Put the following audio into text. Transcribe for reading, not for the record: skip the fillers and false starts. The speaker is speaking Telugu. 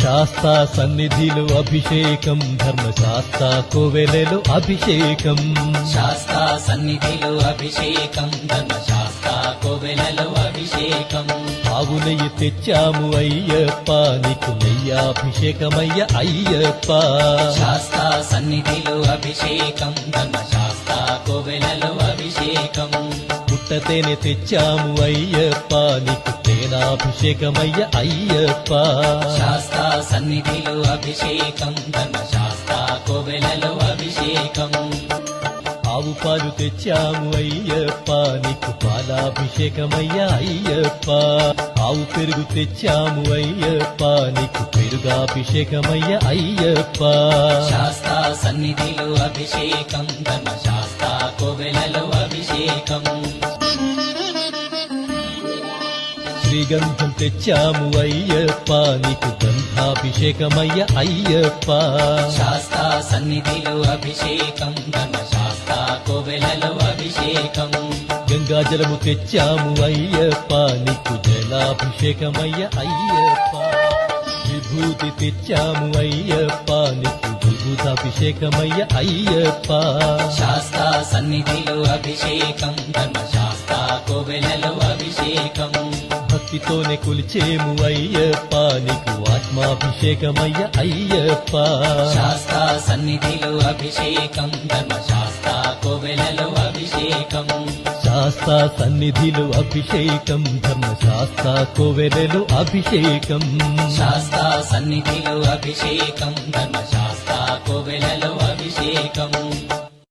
శాస్తా సన్నిధిలో అభిషేకం ధర్మశాస్త్ర కోవెలలో అభిషేకం శాస్తా సన్నిధిలో అభిషేకం ధర్మశాస్త్ర కోవెలలో అభిషేకం ఆవు నెయ్యి తెచ్చాము అయ్యప్ప నీకు నెయ్యాభిషేకమయ్య అయ్యప్ప శాస్తా సన్నిధిలో అభిషేకం ధర్మశాస్త్ర కోవెలలో అభిషేకం పుట్టతేనె తెచ్చాము అయ్యప్ప నీకు తేనాభిషేకమయ్య అయ్యప్ప శాస్తా సన్నిధిలో అభిషేకం ధర్మశాస్త్ర కోవెలలో అభిషేకం ఆవు పాలు తెచ్చాము అయ్యప్ప నీకు పాలాభిషేకమయ్య అయ్యప్ప ఆవు పెరుగు తెచ్చాము అయ్యప్ప నీకు పెరుగాభిషేకమయ్య అయ్యప్ప శాస్తా సన్నిధిలో అభిషేకం ధర్మశాస్త్ర కోవెలలో అభిషేకం శ్రీగంధం తెచ్చాము అయ్యప్ప నీకు గంధాభిషేకమయ్య అయ్యప్ప శాస్తా సన్నిధిలో అభిషేకం ధర్మశాస్త్ర కోవెలలో అభిషేకం గంగాజలము తెచ్చాము అయ్యప్ప నీకు జలాభిషేకమయ్య అయ్యప్ప విభూతి తెచ్చాము అయ్యప్ప నీకు విభూతాభిషేకమయ్య అయ్యప్ప శాస్తా సన్నిధిలో అభిషేకం ధర్మశాస్త్ర కోవెలలో అభిషేకం భక్తితోనే కొలిచేము అయ్యప్ప నీకు ఆత్మాభిషేకమయ్య అయ్యప్ప